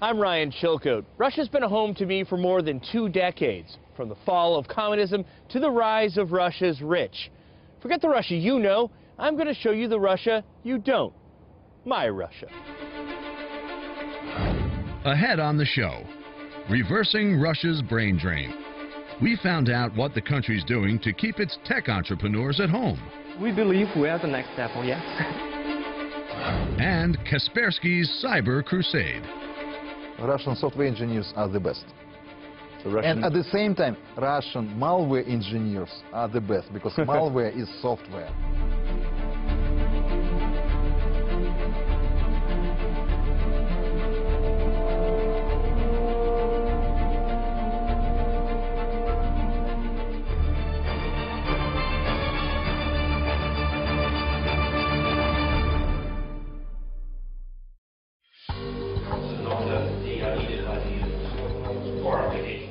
I'm Ryan Chilcote. Russia's been a home to me for more than 2 decades, from the fall of communism to the rise of Russia's rich. Forget the Russia you know, I'm going to show you the Russia you don't. My Russia. Ahead on the show, reversing Russia's brain drain. We found out what the country's doing to keep its tech entrepreneurs at home. We believe we are the next Apple, yes. And Kaspersky's cyber crusade. Russian software engineers are the best. And at the same time, Russian malware engineers are the best, because malware is software.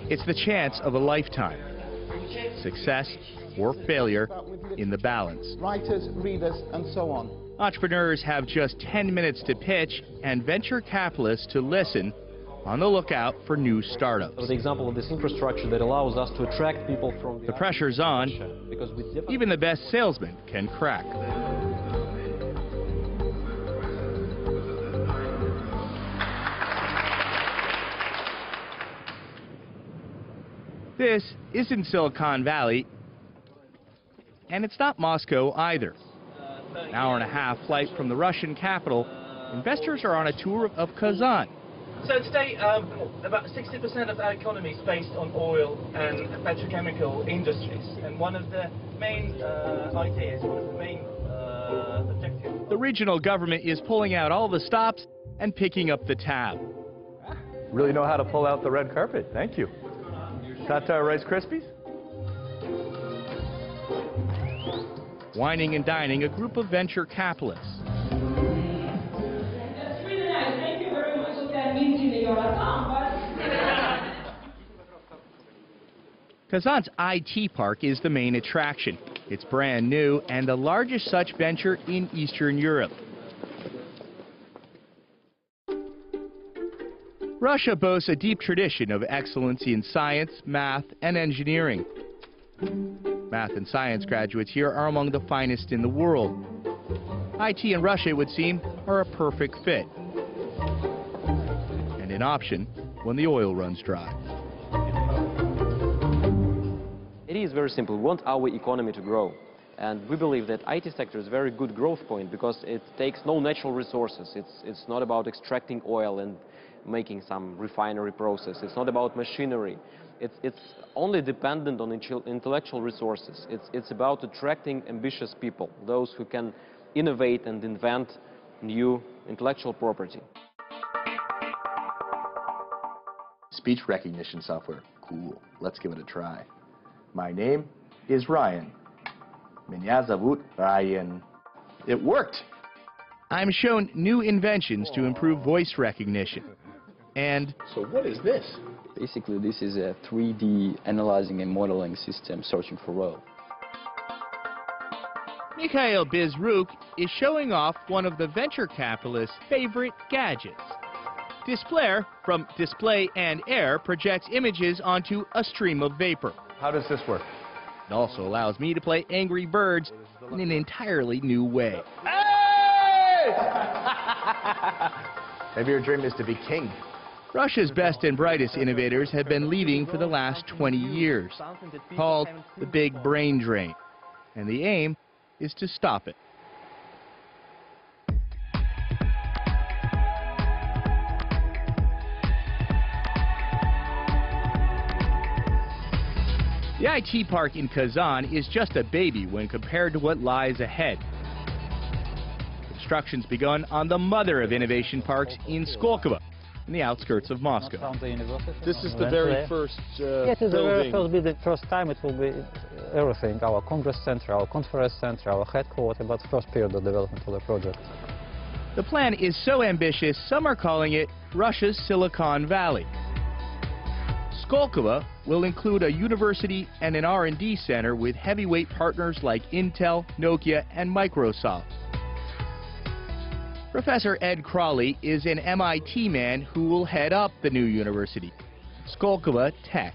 It's the chance of a lifetime. Success or failure in the balance. Writers, readers, and so on. Entrepreneurs have just 10 minutes to pitch and venture capitalists to listen, on the lookout for new startups. So the example of this infrastructure that allows us to attract people from the pressure's on. Because even the best salesman can crack. This isn't Silicon Valley, and it's not Moscow either. An hour-and-a-half flight from the Russian capital, investors are on a tour of Kazan. So today, about 60% of our economy is based on oil and petrochemical industries, and one of the main ideas, one of the main objectives. The regional government is pulling out all the stops and picking up the tab. Really know how to pull out the red carpet. Thank you. Tatar Rice Krispies? Wining and dining a group of venture capitalists. That's really nice. Thank you very much. That means in your account, but... Kazan's IT park is the main attraction. It's brand new and the largest such venture in Eastern Europe. Russia boasts a deep tradition of excellence in science, math, and engineering. Math and science graduates here are among the finest in the world. IT in Russia, it would seem, are a perfect fit. And an option when the oil runs dry. It is very simple. We want our economy to grow. And we believe that IT sector is a very good growth point because it takes no natural resources. It's not about extracting oil and making some refinery process. It's not about machinery. It's only dependent on intellectual resources. It's about attracting ambitious people, those who can innovate and invent new intellectual property. Speech recognition software. Cool. Let's give it a try. My name is Ryan. Меня зовут Ryan. It worked. I'm shown new inventions to improve voice recognition. And so what is this? Basically, this is a 3D analyzing and modeling system searching for oil. Mikhail Bizruk is showing off one of the venture capitalists' favorite gadgets. Displayer from Display and Air projects images onto a stream of vapor. How does this work? It also allows me to play Angry Birds in an entirely new way. Hey! Maybe your dream is to be king. Russia's best and brightest innovators have been leaving for the last 20 years, called the big brain drain. And the aim is to stop it. The IT park in Kazan is just a baby when compared to what lies ahead. Construction's begun on the mother of innovation parks in Skolkovo, in the outskirts of Moscow. This is the very first Yes, it's the first time it will be everything. Our Congress Center, our Conference Center, our headquarters, but first period of development of the project. The plan is so ambitious, some are calling it Russia's Silicon Valley. Skolkovo will include a university and an R&D center with heavyweight partners like Intel, Nokia, and Microsoft. Professor Ed Crawley is an MIT man who will head up the new university, Skolkovo Tech.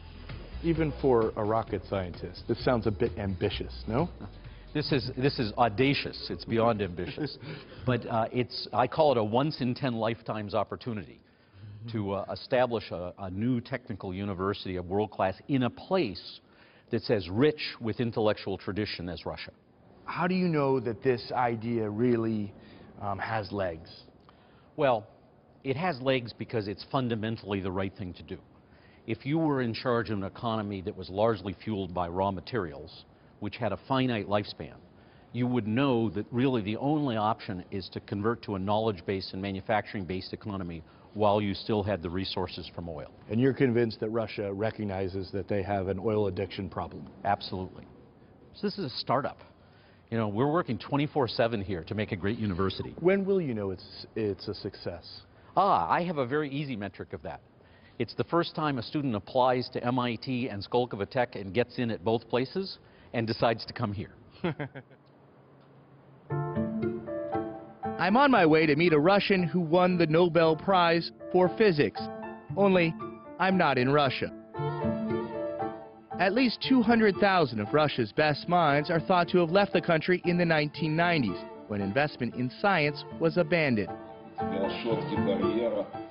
Even for a rocket scientist, this sounds a bit ambitious, no? This is audacious. It's beyond ambitious. But I call it a once-in-10 lifetimes opportunity to establish a new technical university of world class in a place that's as rich with intellectual tradition as Russia. How do you know that this idea really has legs? Well, it has legs because it's fundamentally the right thing to do. If you were in charge of an economy that was largely fueled by raw materials, which had a finite lifespan, you would know that really the only option is to convert to a knowledge-based and manufacturing-based economy while you still had the resources from oil. And you're convinced that Russia recognizes that they have an oil addiction problem? Absolutely. So this is a startup. You know, we're working 24/7 here to make a great university. When will you know it's a success? I have a very easy metric of that. It's the first time a student applies to MIT and Skolkovo Tech and gets in at both places and decides to come here. I'm on my way to meet a Russian who won the Nobel Prize for Physics. Only, I'm not in Russia. At least 200,000 of Russia's best minds are thought to have left the country in the 1990s, when investment in science was abandoned.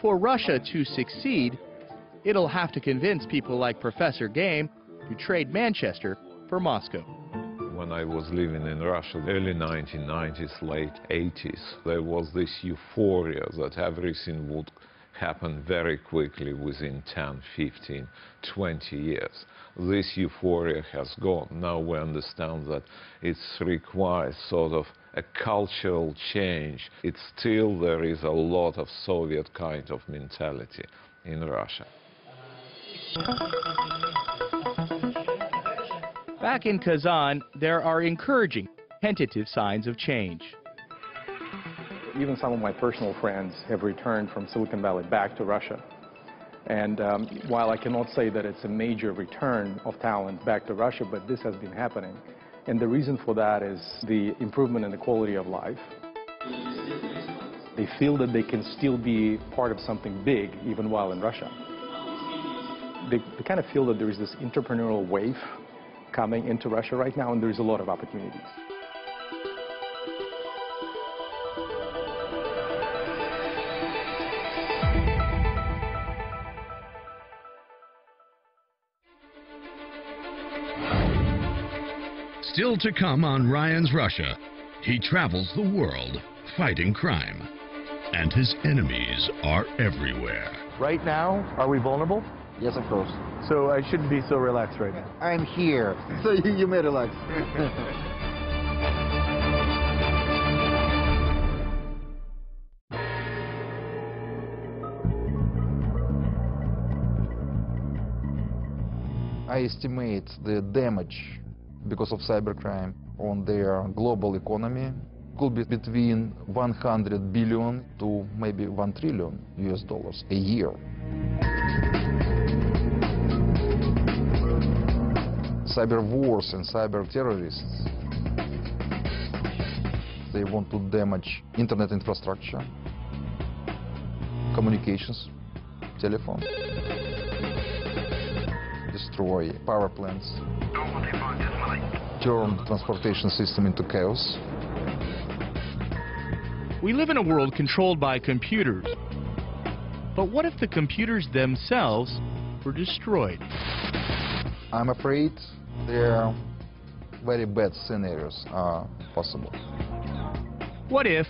For Russia to succeed, it'll have to convince people like Professor Game to trade Manchester for Moscow. When I was living in Russia, early 1990s, late 80s, there was this euphoria that everything would happen very quickly within 10, 15, 20 years. This euphoria has gone. Now we understand that it requires sort of a cultural change. It's still, there is a lot of Soviet kind of mentality in Russia. Back in Kazan, there are encouraging, tentative signs of change. Even some of my personal friends have returned from Silicon Valley back to Russia. And while I cannot say that it's a major return of talent back to Russia, but this has been happening. And the reason for that is the improvement in the quality of life. They feel that they can still be part of something big even while in Russia. They kind of feel that there is this entrepreneurial wave coming into Russia right now, and there's a lot of opportunities. Still to come on Ryan's Russia, he travels the world fighting crime, and his enemies are everywhere. Right now, are we vulnerable? Yes, of course. So I shouldn't be so relaxed right now. I'm here, so you may relax. I estimate the damage because of cybercrime on their global economy could be between 100 billion to maybe $1 trillion US a year. Cyber wars and cyber terrorists, they want to damage internet infrastructure, communications, telephone, destroy power plants, turn transportation system into chaos. We live in a world controlled by computers. But what if the computers themselves were destroyed? I'm afraid there are very bad scenarios are possible. What if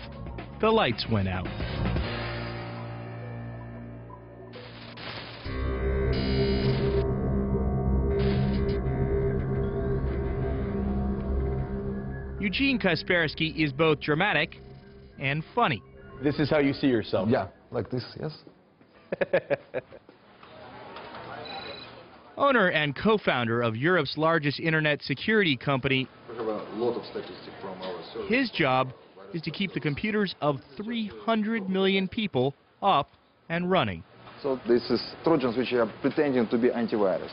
the lights went out? Eugene Kaspersky is both dramatic and funny. This is how you see yourself? Yeah, like this, yes. Owner and co-founder of Europe's largest internet security company, We have a lot of statistics from our service. his job is to keep the computers of 300 million people up and running. So this is Trojans which are pretending to be antivirus.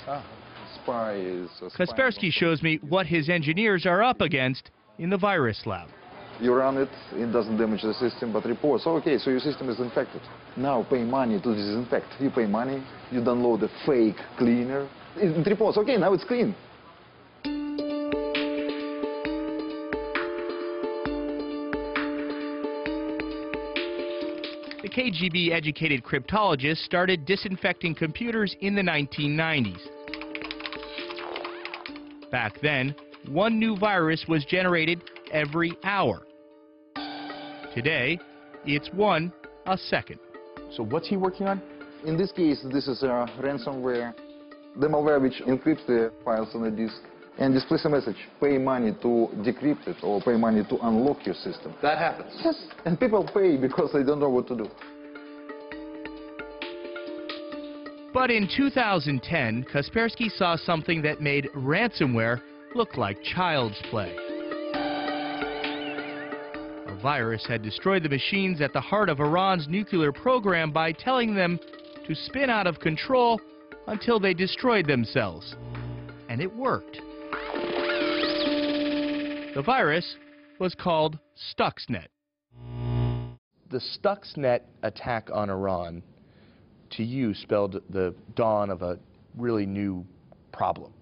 Spies. Kaspersky shows me what his engineers are up against in the virus lab. You run it, it doesn't damage the system, but reports, okay, so your system is infected. Now pay money to disinfect. You pay money, you download a fake cleaner. It reports, okay, now it's clean. The KGB-educated cryptologist started disinfecting computers in the 1990s. Back then, one new virus was generated every hour. Today, it's one a second. So what's he working on? In this case, this is a ransomware. The malware which encrypts the files on the disk and displays a message, pay money to decrypt it or pay money to unlock your system. That happens. Yes, and people pay because they don't know what to do. But in 2010, Kaspersky saw something that made ransomware look like child's play. A virus had destroyed the machines at the heart of Iran's nuclear program by telling them to spin out of control until they destroyed themselves. And it worked. The virus was called Stuxnet. The Stuxnet attack on Iran, to you, spelled the dawn of a really new problem.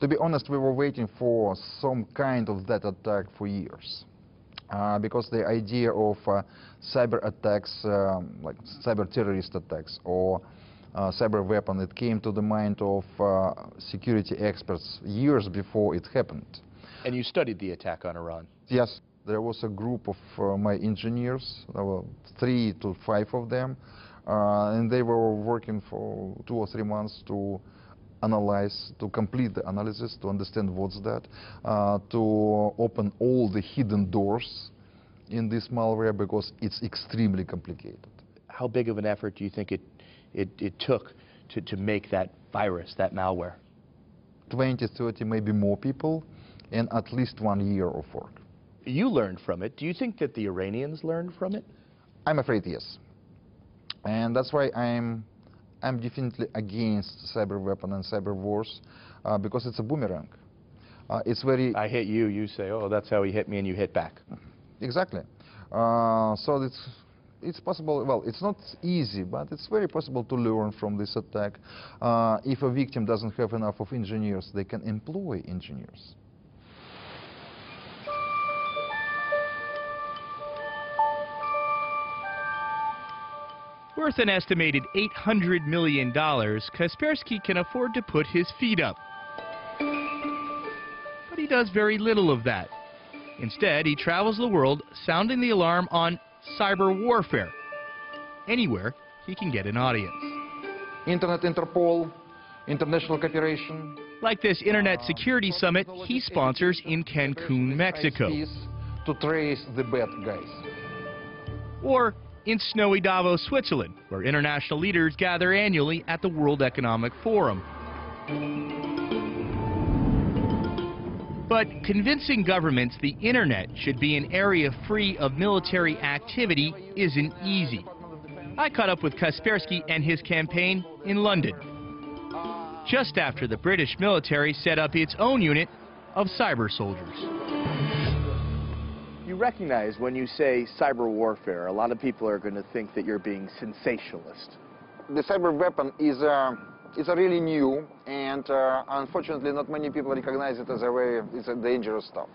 To be honest, we were waiting for some kind of that attack for years. Because the idea of cyber attacks, like cyber terrorist attacks or cyber weapon, it came to the mind of security experts years before it happened. And you studied the attack on Iran? Yes. There was a group of my engineers, 3 to 5 of them, and they were working for 2 or 3 months to analyze, to complete the analysis, to understand what's that, to open all the hidden doors in this malware because it's extremely complicated. How big of an effort do you think it took to make that virus, that malware? 20, 30, maybe more people, and at least 1 year of work. You learned from it. Do you think that the Iranians learned from it? I'm afraid yes. And that's why I'm definitely against cyber weapon and cyber wars because it's a boomerang. It's very... I hit you, you say, oh, that's how he hit me, and you hit back. Exactly. So it's possible, well, it's not easy, but it's very possible to learn from this attack. If a victim doesn't have enough of engineers, they can employ engineers. Worth an estimated $800 million, Kaspersky can afford to put his feet up. But he does very little of that. Instead, he travels the world sounding the alarm on cyber warfare. Anywhere he can get an audience. Internet Interpol, international cooperation. Like this Internet Security Summit he sponsors in Cancun, Mexico. To trace the bad guys. Or in snowy Davos, Switzerland, where international leaders gather annually at the World Economic Forum. But convincing governments the internet should be an area free of military activity isn't easy. I caught up with Kaspersky and his campaign in London, just after the British military set up its own unit of cyber soldiers. You recognize when you say cyber warfare, a lot of people are going to think that you're being sensationalist. The cyber weapon is a really new, and unfortunately not many people recognize it as it's a dangerous stuff.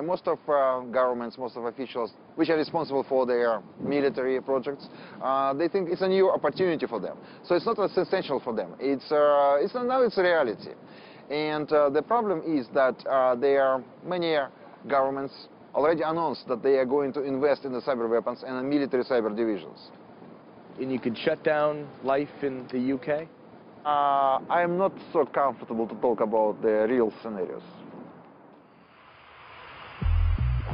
Most of governments, most of officials, which are responsible for their military projects, they think it's a new opportunity for them. So it's not essential for them. Now it's a reality. And the problem is that there are many governments already announced that they are going to invest in the cyber weapons and the military cyber divisions. And you could shut down life in the UK? I am not so comfortable to talk about the real scenarios.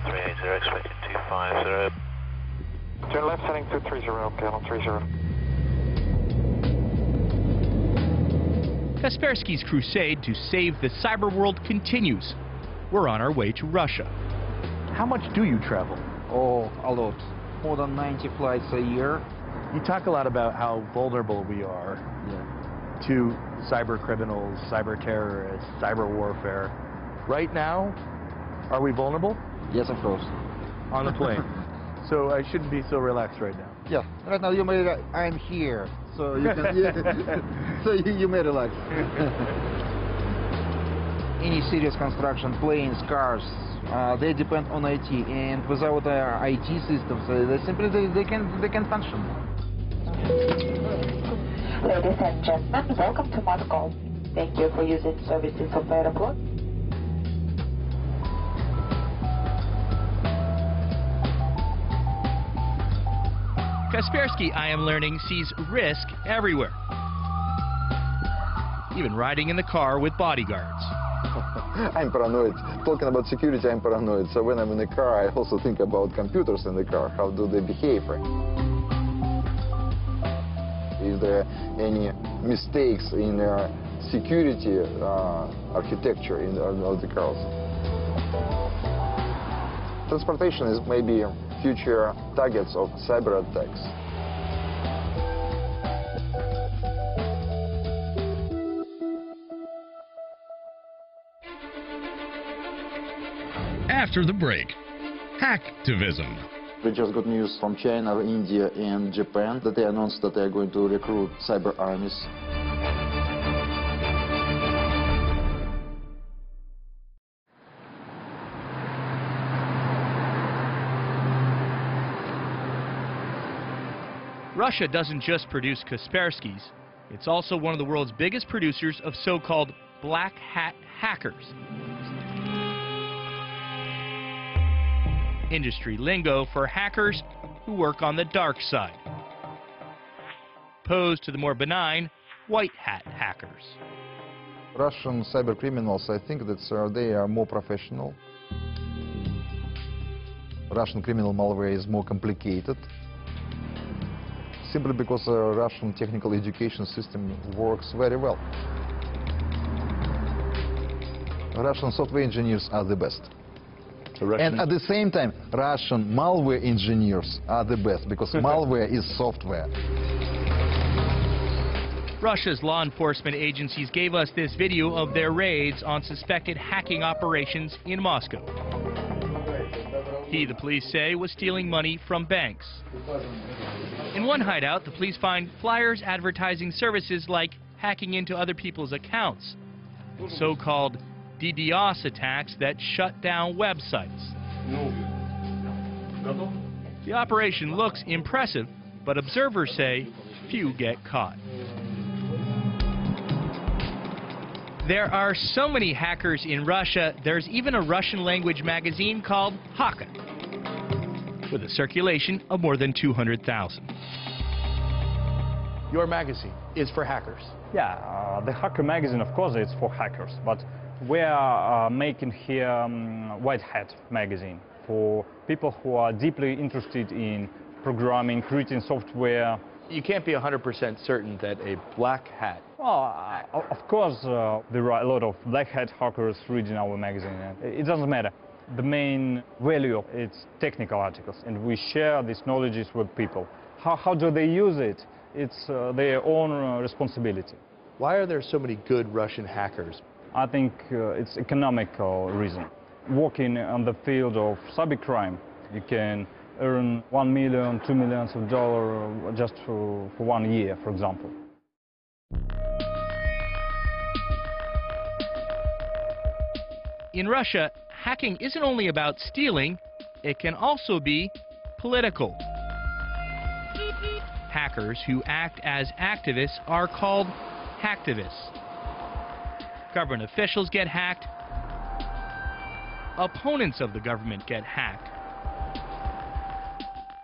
380, expected 250. Turn left heading 230, Gallon 30. Kaspersky's crusade to save the cyber world continues. We're on our way to Russia. How much do you travel? Oh, a lot. More than 90 flights a year. You talk a lot about how vulnerable we are to cyber criminals, cyber terrorists, cyber warfare. Right now, are we vulnerable? Yes, of course. On the plane. So I shouldn't be so relaxed right now. Yeah, right now you may, I'm here, so you can, so you may relax. Any serious construction, planes, cars, they depend on IT, and without IT systems, they simply they can function. Ladies and gentlemen, welcome to Moscow. Thank you for using services of airport. Kaspersky, I am learning, sees risk everywhere. Even riding in the car with bodyguards. I'm paranoid. Talking about security, I'm paranoid. So when I'm in the car, I also think about computers in the car. How do they behave? Is there any mistakes in security architecture of the cars? Transportation is maybe future targets of cyber attacks. After the break, hacktivism. We just got news from China, India, and Japan that they announced that they are going to recruit cyber armies. Russia doesn't just produce Kasperskys, it's also one of the world's biggest producers of so-called black hat hackers. Industry lingo for hackers who work on the dark side, opposed to the more benign white hat hackers. Russian cyber criminals, I think that they are more professional. Russian criminal malware is more complicated, simply because the Russian technical education system works very well. Russian software engineers are the best. And at the same time, Russian malware engineers are the best, because malware is software. Russia's law enforcement agencies gave us this video of their raids on suspected hacking operations in Moscow. He, the police say, was stealing money from banks. In one hideout, the police find flyers advertising services like hacking into other people's accounts, so-called DDoS attacks that shut down websites. The operation looks impressive, but observers say few get caught. There are so many hackers in Russia, there's even a Russian language magazine called Haka, with a circulation of more than 200,000. Your magazine is for hackers. Yeah, the Hacker magazine, of course, it's for hackers, but we are making here White Hat magazine for people who are deeply interested in programming, creating software. You can't be 100% certain that a black hat... Well, of course, there are a lot of black hat hackers reading our magazine. It doesn't matter. The main value is technical articles, and we share these knowledges with people. How do they use it? It's their own responsibility. Why are there so many good Russian hackers? I think it's economical reason. Working on the field of cybercrime, you can earn $1 million, $2 million just for 1 year, for example. In Russia, hacking isn't only about stealing, it can also be political. Hackers who act as activists are called hacktivists. Government officials get hacked. Opponents of the government get hacked.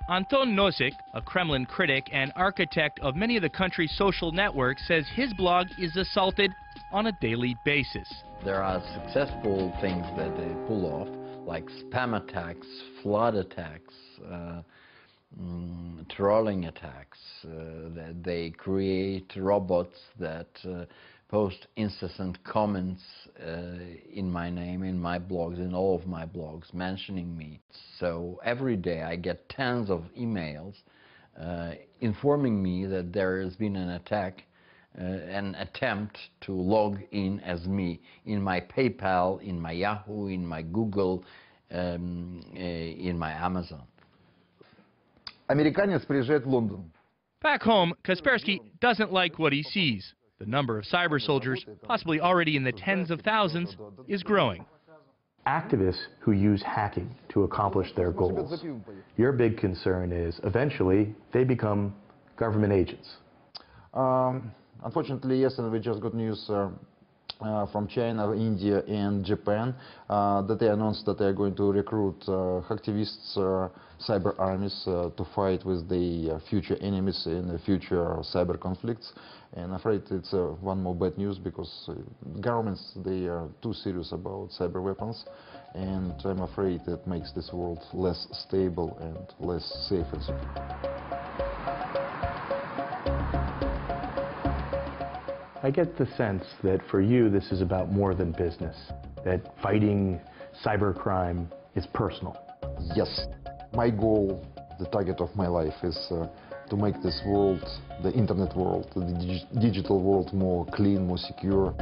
Anton Nosik, a Kremlin critic and architect of many of the country's social networks, says his blog is assaulted on a daily basis. There are successful things that they pull off, like spam attacks, flood attacks, trolling attacks. That they create robots that post incessant comments in my name, in my blogs, in all of my blogs, mentioning me. So every day I get tens of emails informing me that there has been an attack, an attempt to log in as me, in my PayPal, in my Yahoo, in my Google, in my Amazon. Американец приезжает в Лондон. Back home, Kaspersky doesn't like what he sees. The number of cyber soldiers, possibly already in the tens of thousands, is growing. Activists who use hacking to accomplish their goals. Your big concern is eventually they become government agents. Unfortunately, yesterday we just got news from China, India, and Japan that they announced that they are going to recruit hacktivists, cyber armies to fight with the future enemies in the future cyber conflicts. And I'm afraid it's one more bad news because governments, they are too serious about cyber weapons, and I'm afraid it makes this world less stable and less safe and secure. I get the sense that for you this is about more than business, that fighting cybercrime is personal. Yes. My goal, the target of my life is to make this world, the internet world, the digital world more clean, more secure.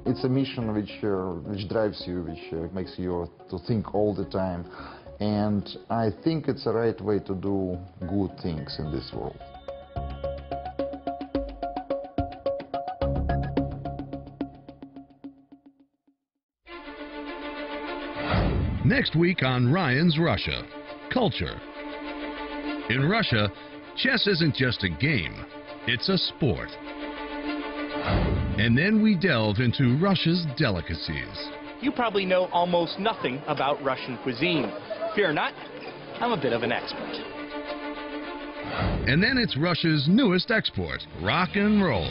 It's a mission which drives you, which makes you to think all the time. And I think it's the right way to do good things in this world. Next week on Ryan's Russia, culture. In Russia, chess isn't just a game, it's a sport. And then we delve into Russia's delicacies. You probably know almost nothing about Russian cuisine. Fear not, I'm a bit of an expert. And then it's Russia's newest export, rock and roll.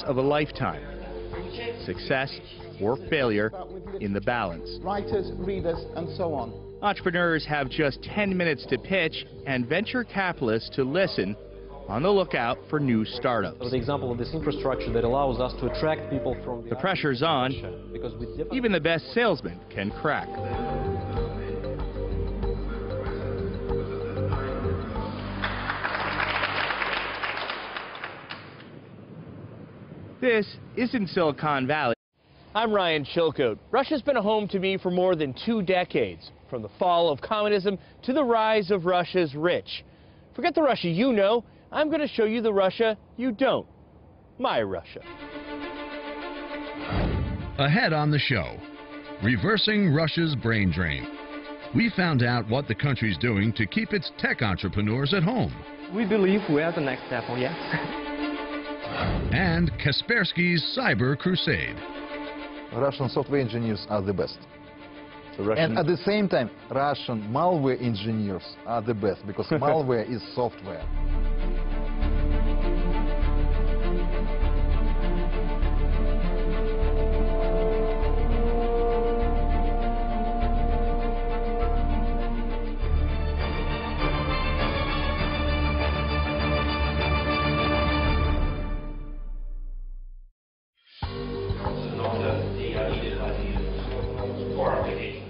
Of a lifetime. Success or failure in the balance. Writers, readers, and so on. Entrepreneurs have just 10 minutes to pitch and venture capitalists to listen, on the lookout for new startups. So the example of this infrastructure that allows us to attract people from the pressure's on. Because even the best salesman can crack. This isn't Silicon Valley. I'm Ryan Chilcote. Russia's been a home to me for more than 2 decades, from the fall of communism to the rise of Russia's rich. Forget the Russia you know. I'm going to show you the Russia you don't. My Russia. Ahead on the show, reversing Russia's brain drain. We found out what the country's doing to keep its tech entrepreneurs at home. We believe we are the next Apple, yes. And Kaspersky's cyber crusade. Russian software engineers are the best. And at the same time, Russian malware engineers are the best, because malware is software.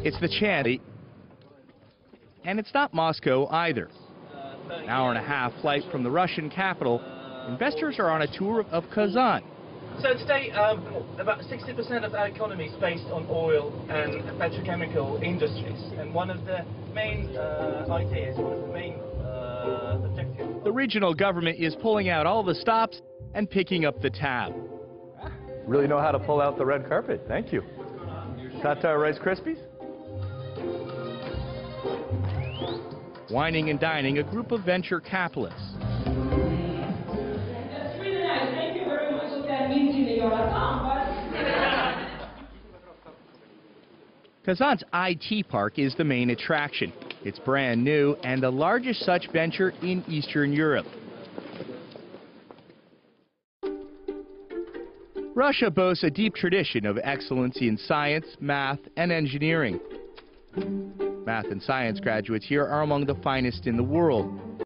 It's the chance, and it's not Moscow either. An hour-and-a-half flight from the Russian capital, investors are on a tour of Kazan. So today, about 60% of our economy is based on oil and petrochemical industries, and one of the main ideas, one of the main objectives. The regional government is pulling out all the stops and picking up the tab. Really know how to pull out the red carpet. Thank you. Tatar Rice Krispies? Wining and dining a group of venture capitalists. That's really nice. Thank you very much. That means you know Kazan's IT park is the main attraction. It's brand new and the largest such venture in Eastern Europe. Russia boasts a deep tradition of excellency in science, math, and engineering. Math and science graduates here are among the finest in the world.